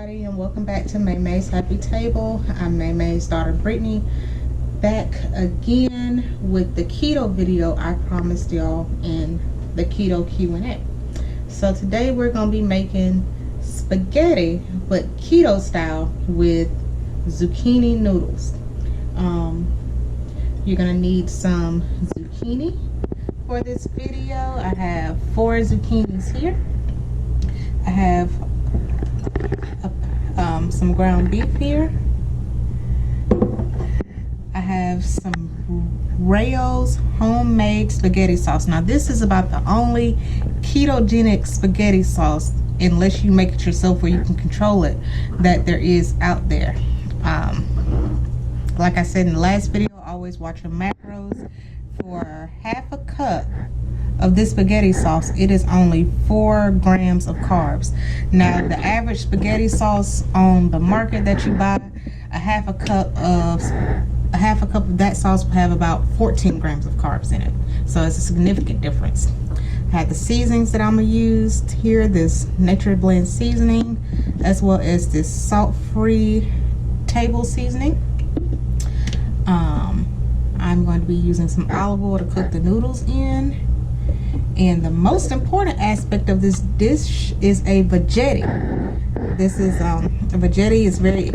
everybody, and welcome back to May's Happy Table. I'm May's daughter Brittany, back again with the keto video I promised y'all in the keto Q&A. So today we're going to be making spaghetti but keto style with zucchini noodles. You're going to need some zucchini for this video. I have 4 zucchinis here. I have some ground beef here. I have some Rayo's homemade spaghetti sauce. Now this is about the only ketogenic spaghetti sauce, unless you make it yourself where you can control it, that there is out there. Like I said in the last video, always watch your macros. For half a cup of this spaghetti sauce, it is only 4 grams of carbs. Now the average spaghetti sauce on the market that you buy, a half a cup of that sauce will have about 14 grams of carbs in it, so it's a significant difference. I have the seasonings that I'm gonna use here, this nature blend seasoning, as well as this salt-free table seasoning. I'm going to be using some olive oil to cook the noodles in. And the most important aspect of this dish is a veggetti. This is a veggetti is very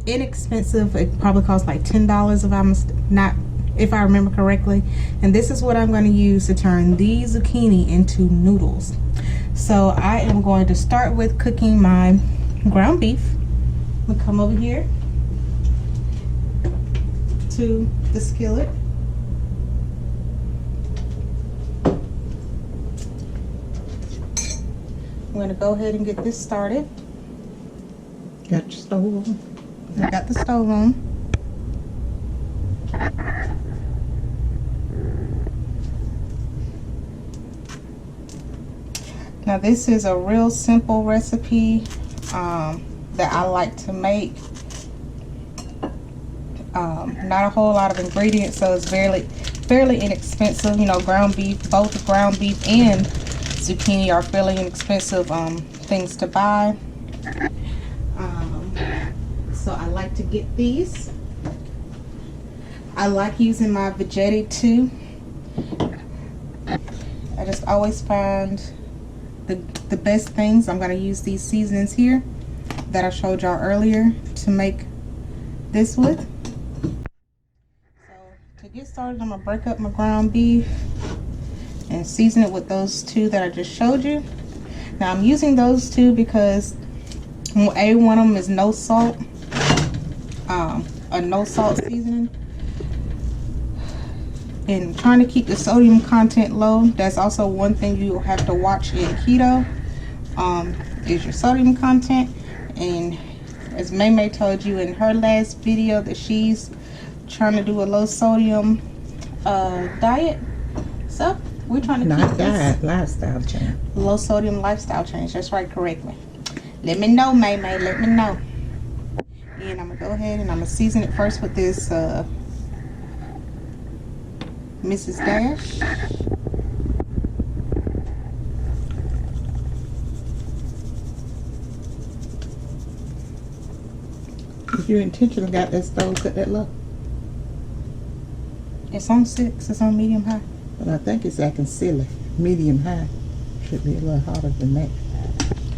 inexpensive. It probably costs like $10 if I remember correctly. And this is what I'm going to use to turn these zucchini into noodles. So I am going to start with cooking my ground beef. I'm gonna come over here to the skillet. I'm going to go ahead and get this started. Got your stove on? I got the stove on. Now this is a real simple recipe that I like to make. Not a whole lot of ingredients, so it's fairly inexpensive. You know, ground beef, both ground beef and zucchini are fairly inexpensive things to buy. So I like to get these. I like using my veggetti too. I just always find the best things. I'm going to use these seasonings here that I showed y'all earlier to make this with. So to get started, I'm going to break up my ground beef and season it with those 2 that I just showed you. Now I'm using those 2 because one of them is no salt, a no salt seasoning, and trying to keep the sodium content low. That's also one thing you have to watch in keto, is your sodium content. And as May told you in her last video, that she's trying to do a low sodium diet. So we're trying to keep this lifestyle change. Low sodium lifestyle change. That's right, correctly. Let me know, May. Let me know. And I'm gonna go ahead and I'm gonna season it first with this Mrs. Dash. If you intentionally got that stove cut that low. It's on 6. It's on medium high. But I think it's acting silly. Medium high. Should be a little hotter than that.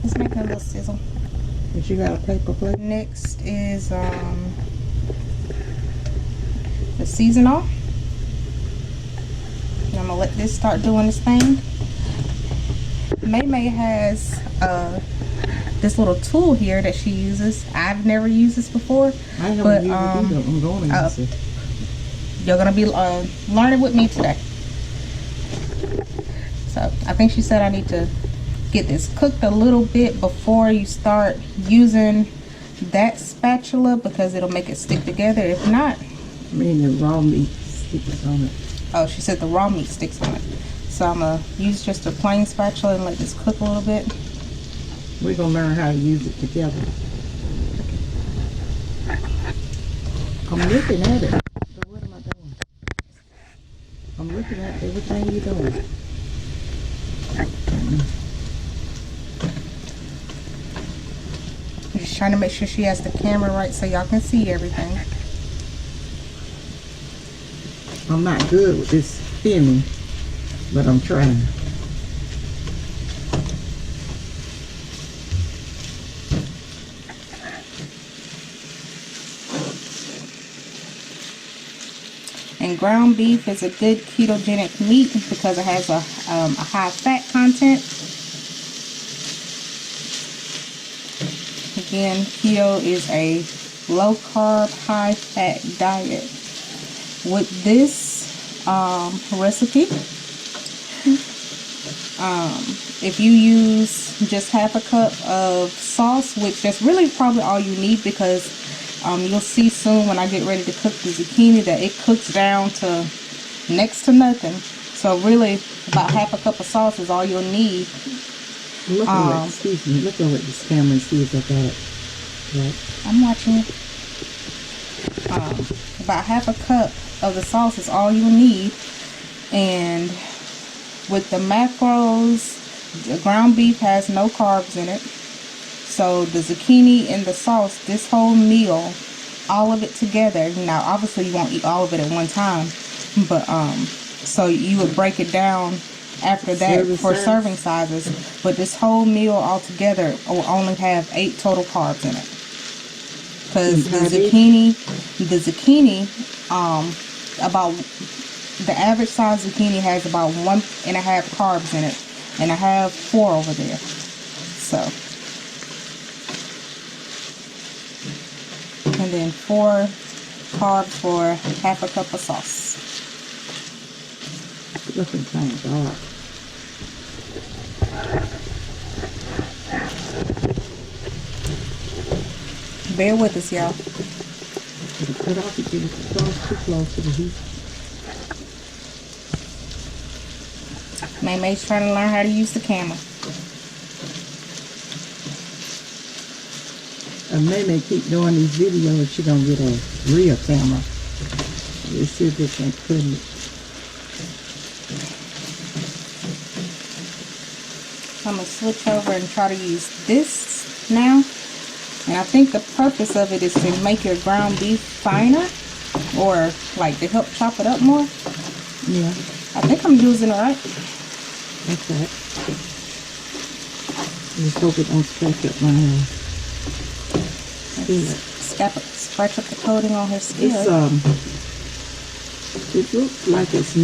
It's making a little sizzle. But you got a paper plate? Next is the seasoning. And I'm gonna let this start doing this thing. May has this little tool here that she uses. I've never used this before. I haven't used it either. I'm going to use it. You're gonna be learning with me today. So I think she said I need to get this cooked a little bit before you start using that spatula, because it'll make it stick together. If not, I mean the raw meat sticks on it. Oh, she said the raw meat sticks on it. So I'm gonna use just a plain spatula and let this cook a little bit. We're gonna learn how to use it together. I'm looking at it. So what am I doing? I'm looking at everything you're doing. Just trying to make sure she has the camera right so y'all can see everything. I'm not good with this filming, but I'm trying. And ground beef is a good ketogenic meat because it has a high fat content. Again, keto is a low carb, high fat diet. With this recipe, if you use just half a cup of sauce, which that's really probably all you need, because you'll see soon when I get ready to cook the zucchini that it cooks down to next to nothing. So really about half a cup of sauce is all you'll need. Look over, excuse me, look over at this camera and see if I got it right. I'm watching you. About half a cup of the sauce is all you'll need. And with the macros, the ground beef has no carbs in it. So the zucchini and the sauce, this whole meal, all of it together. Now, obviously you won't eat all of it at one time, but so you would break it down after that for serving sizes. But this whole meal all together will only have 8 total carbs in it. Because the zucchini, about the average size zucchini has about 1.5 carbs in it, and I have 4 over there. So. And then 4 carbs for half a cup of sauce. Looking kind of dark. Bear with us, y'all. Cut off if you too close to the heat. May's trying to learn how to use the camera. And May keep doing these videos, she gonna get a real camera. Let's see if they can put it. I'm gonna switch over and try to use this now. And I think the purpose of it is to make your ground beef finer, or like to help chop it up more. Yeah. I think I'm using it right. That's right. Just hope it don't scratch up my hair. Scratch up the coating on her skin. It looks like it's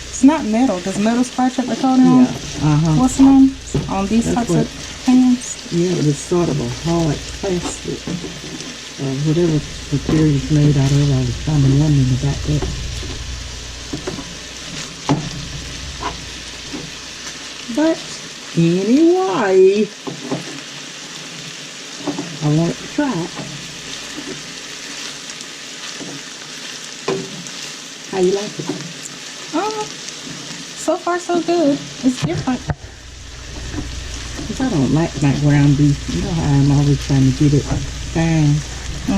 it's not metal. Does metal scratch up the coating on? What's the name on these types of pans? Yeah, it's sort of a hard plastic. Whatever material is made out of, I was kind of wondering about that. But anyway, I wanted to try it. How you like it? So far so good. It's different. Because I don't like my ground beef. You know how I'm always trying to get it fine.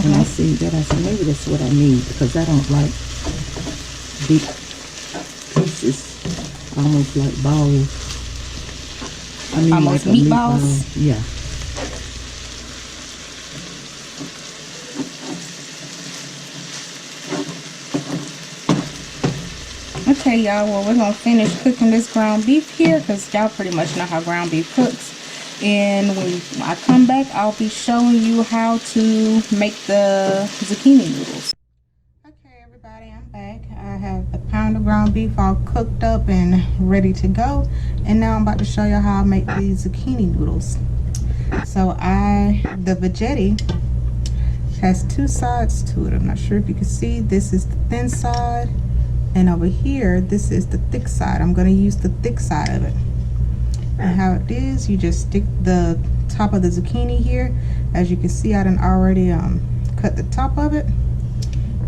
When I see that, I said maybe that's what I need, because I don't like big pieces, almost like balls. I mean, almost like meatballs. Yeah. Okay, y'all, well, we're gonna finish cooking this ground beef here, because y'all pretty much know how ground beef cooks. And when I come back, I'll be showing you how to make the zucchini noodles. Okay, everybody, I'm back. I have the pound of ground beef all cooked up and ready to go. And now I'm about to show you how I make these zucchini noodles. So the veggetti has 2 sides to it. I'm not sure if you can see. This is the thin side, and over here, this is the thick side. I'm going to use the thick side of it. And how it is, you just stick the top of the zucchini here. As you can see, I done already cut the top of it.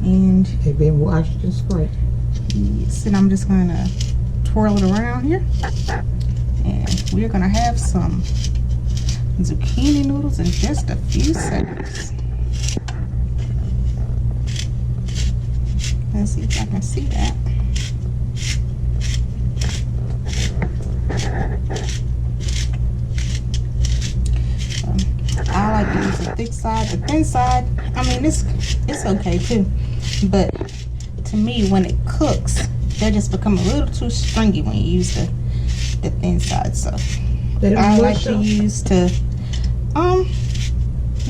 And they've been washed and scraped. Yes, and I'm just going to twirl it around here. And we're going to have some zucchini noodles in just a few seconds. Let's see if I can see that. thick side. The thin side, I mean, it's okay too. But to me, when it cooks, they just become a little too stringy when you use the thin side. So I like to use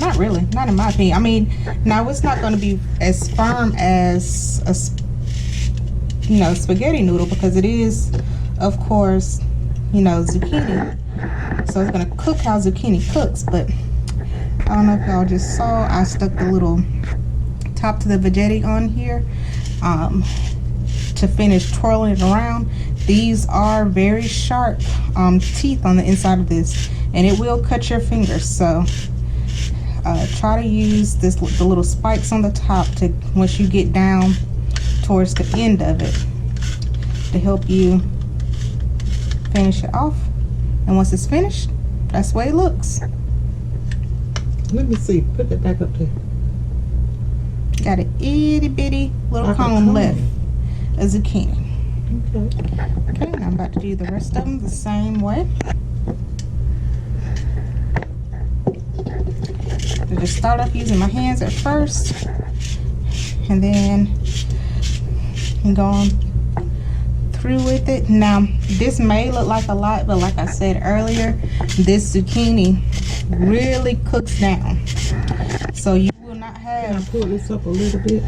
not really, not in my opinion. I mean, now it's not going to be as firm as a spaghetti noodle, because it is, of course, zucchini. So it's going to cook how zucchini cooks. But I don't know if y'all just saw, I stuck the little top to the veggetti on here to finish twirling it around. These are very sharp teeth on the inside of this, and it will cut your fingers. So try to use the little spikes on the top to, once you get down towards the end of it, to help you finish it off. And once it's finished, that's the way it looks. Let me see. Put it back up there. Got an itty bitty little cone left of zucchini. Okay, now I'm about to do the rest of them the same way. I just start off using my hands at first, and then go on through with it. Now, this may look like a lot, but like I said earlier, this zucchini really cooks down. So you will not have... Can I pull this up a little bit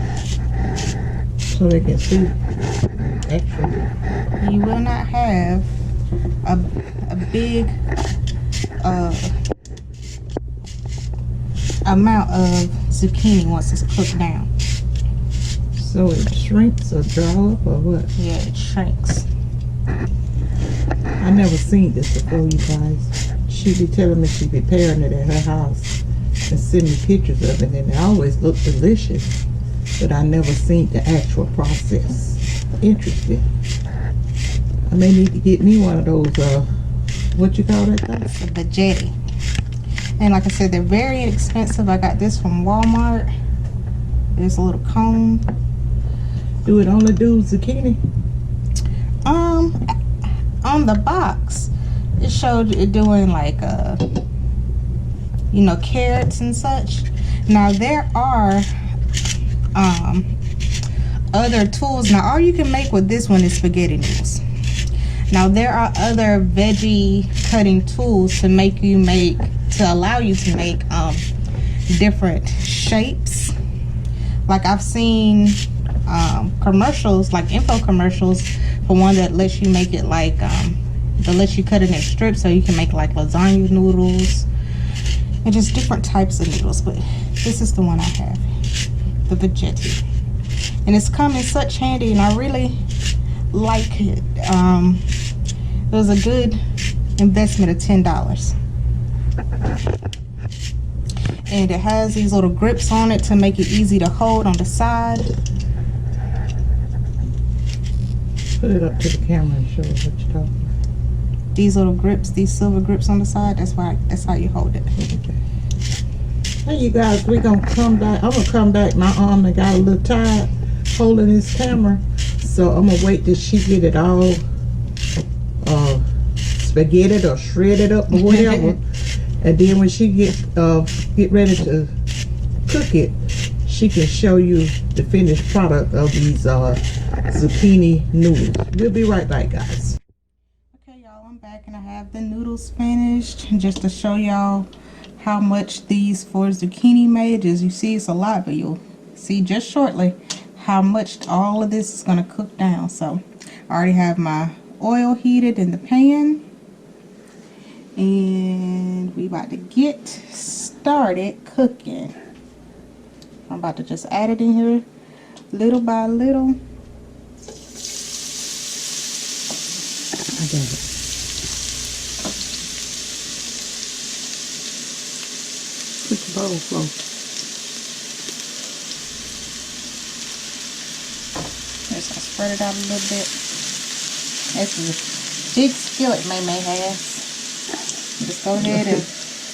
so they can see? Actually, you will not have a big amount of zucchini once it's cooked down. So it shrinks or draw up or what? Yeah, it shrinks. I never seen this before, you guys. She be telling me she preparing it at her house and send me pictures of it, and it always look delicious, but I never seen the actual process. Interesting. I may need to get me one of those, what you call that thing? It's a veggetti. And like I said, they're very inexpensive. I got this from Walmart. There's a little cone. Do it only do zucchini? On the box, it showed it doing like carrots and such. Now there are other tools. Now all you can make with this one is spaghetti noodles. Now there are other veggie cutting tools to allow you to make different shapes. Like I've seen commercials, like info commercials, for one that lets you make it like that lets you cut it in strips, so you can make like lasagna noodles and just different types of noodles. But this is the one I have, the veggetti, and it's come in such handy, and I really like it. It was a good investment of $10. And it has these little grips on it to make it easy to hold on the side. Put it up to the camera and show us what you're talking about. These little grips, these silver grips on the side, that's how you hold it. Okay. Hey you guys, we're gonna come back. I'm gonna come back. My arm that got a little tired holding this camera, so I'm gonna wait till she get it all spaghettied or shredded up or whatever. And then when she get ready to cook it, she can show you the finished product of these zucchini noodles. We'll be right back, guys. Okay, y'all, I'm back and I have the noodles finished. And just to show y'all how much these 4 zucchini made, as you see, it's a lot, but you'll see just shortly how much all of this is going to cook down. So I already have my oil heated in the pan, and we about to get started cooking. I'm about to just add it in here little by little. I got it. Put the bowl close. Just gonna spread it out a little bit. This is a big skillet May has. Just go ahead and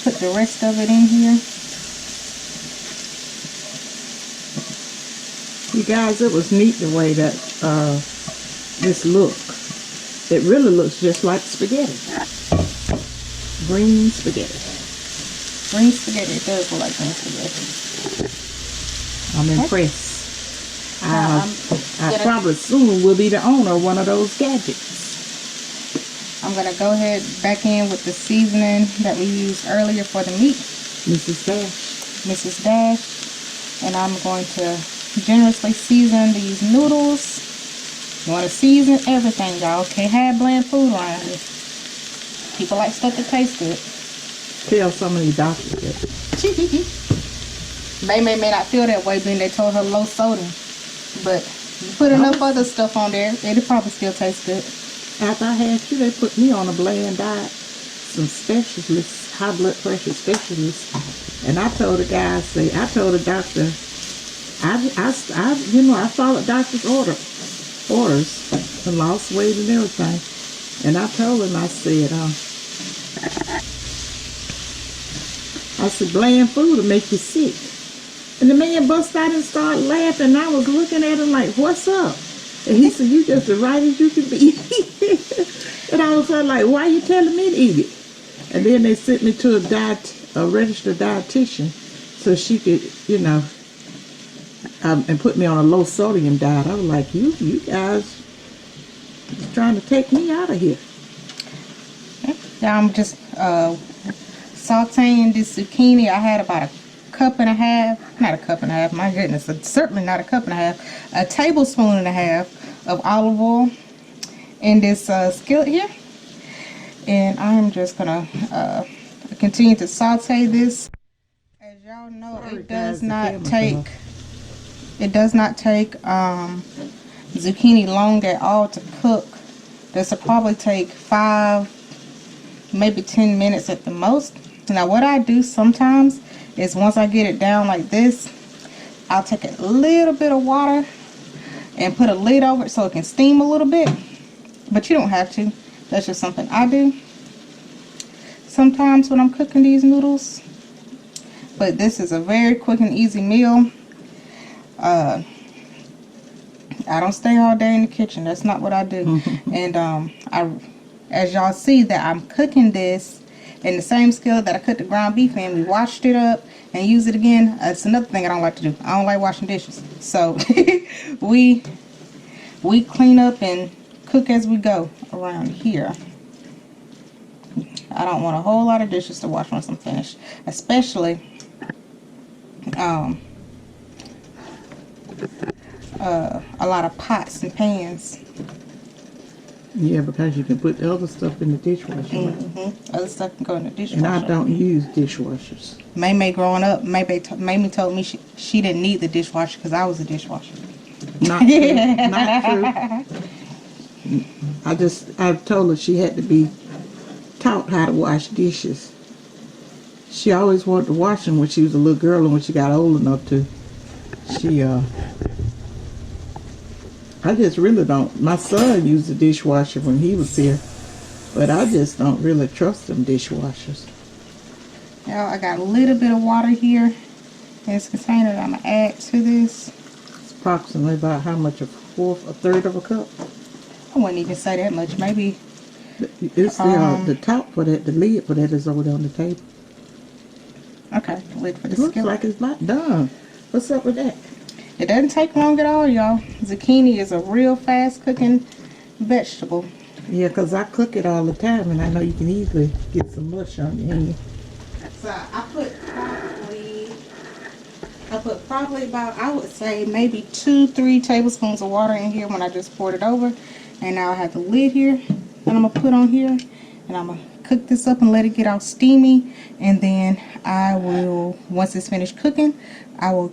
put the rest of it in here. You guys, it was neat the way that this look. It really looks just like spaghetti. Green spaghetti. Green spaghetti. It does look like green spaghetti. I'm impressed. Now, I probably soon will be the owner of one of those gadgets. I'm gonna go ahead back in with the seasoning that we used earlier for the meat. Mrs. Dash. Mrs. Dash. And I'm going to generously season these noodles. You want to season everything, y'all. Can't have bland food around here. People like stuff that tastes good. Tell some of these doctors that. May not feel that way being they told her low sodium. But you put enough other stuff on there, it'll probably still taste good. After I had you, they put me on a bland diet. Some specialists, high blood pressure specialists. And I told the guy, I told the doctor, I followed doctor's orders and lost weight and everything. And I told him, I said, bland food will make you sick. And the man bust out and started laughing. And I was looking at him like, what's up? And he said, you just as right as you can be. And I was like, why are you telling me to eat it? And then they sent me to a registered dietitian so she could, and put me on a low sodium diet. I was like, you guys trying to take me out of here. Now I'm just sauteing this zucchini. I had about a cup and a half, not a cup and a half, my goodness, certainly not a cup and a half, a tablespoon and a half of olive oil in this skillet here. And I'm just gonna continue to saute this. As y'all know, it does not take zucchini long at all to cook. This will probably take 5, maybe 10 minutes at the most. Now what I do sometimes is once I get it down like this, I'll take a little bit of water and put a lid over it so it can steam a little bit. But you don't have to. That's just something I do sometimes when I'm cooking these noodles. But this is a very quick and easy meal. I don't stay all day in the kitchen. That's not what I do. And as y'all see that I'm cooking this in the same skillet that I cooked the ground beef in. We washed it up and use it again. It's another thing I don't like to do. I don't like washing dishes. So we clean up and cook as we go around here. I don't want a whole lot of dishes to wash once I'm finished, especially a lot of pots and pans. Yeah, because you can put the other stuff in the dishwasher. Other stuff can go in the dishwasher. And I don't use dishwashers. May growing up, Mamie told me she didn't need the dishwasher because I was a dishwasher. Not true. Not true. I told her she had to be taught how to wash dishes. She always wanted to wash them when she was a little girl, and when she got old enough to, I just really don't. My son used the dishwasher when he was here, but I just don't really trust them dishwashers. Now I got a little bit of water here in this container that I'm gonna add to this. It's approximately about how much? A third of a cup? I wouldn't even say that much. Maybe. It's the top for that, the lid for that is over there on the table. Okay, lid for the It looks skillet. like it's not done. What's up with that? It doesn't take long at all, y'all. Zucchini is a real fast cooking vegetable. Yeah, because I cook it all the time, and I know you can easily get some mush on your hand. So I put probably about, I would say maybe 2-3 tablespoons of water in here when I just poured it over. And now I have the lid here that I'm going to put on here. And I'm going to cook this up and let it get all steamy. And then I will, once it's finished cooking, I will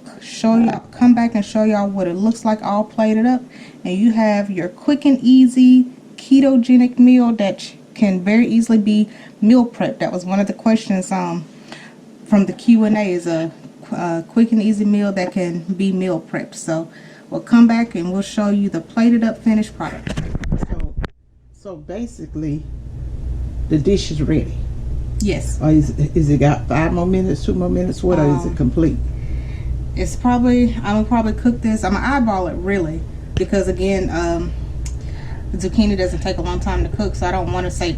come back and show y'all what it looks like all plated up. And you have your quick and easy ketogenic meal that can very easily be meal prep. That was one of the questions from the Q&A, is a quick and easy meal that can be meal prepped. So we'll come back and we'll show you the plated up finished product. So basically, the dish is ready. Yes. Or is it got 5 more minutes, 2 more minutes? What, or is it complete? It's probably, I'm gonna probably cook this. I'm gonna eyeball it really, because again, the zucchini doesn't take a long time to cook, so I don't want to say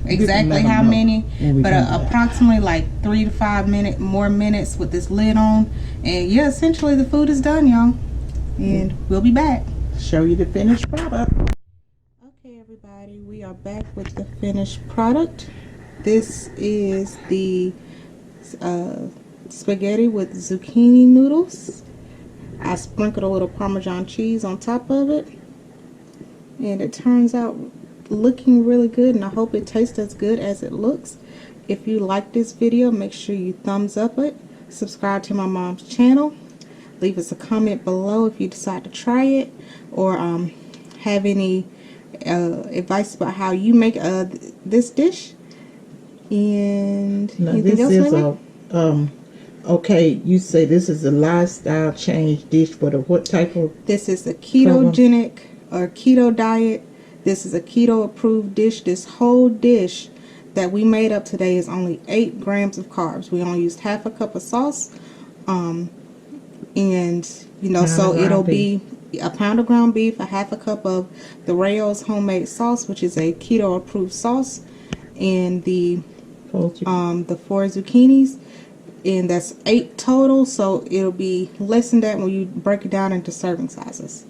exactly let 'em how know many, when we but come back. approximately like 3 to 5 more minutes with this lid on. And yeah, essentially the food is done, y'all. And we'll be back. Show you the finished product. Okay, everybody, we are back with the finished product. This is the spaghetti with zucchini noodles. I sprinkled a little Parmesan cheese on top of it, and it turns out looking really good, and I hope it tastes as good as it looks. If you like this video, make sure you thumbs up it, subscribe to my mom's channel, leave us a comment below if you decide to try it, or have any advice about how you make this dish. And Now anything this else, is maybe? okay, you say this is a lifestyle change dish for the what type of This is a program? ketogenic or keto diet. This is a keto approved dish. This whole dish that we made up today is only 8 grams of carbs. We only used half a cup of sauce. And you know, Pound of so it'll ground beef. be a pound of ground beef, a half a cup of the Rayo's homemade sauce, which is a keto approved sauce, and the 4 zucchinis, and that's 8 total. So it'll be less than that when you break it down into serving sizes.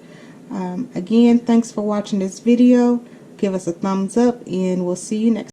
Again, thanks for watching this video. Give us a thumbs up, and we'll see you next time.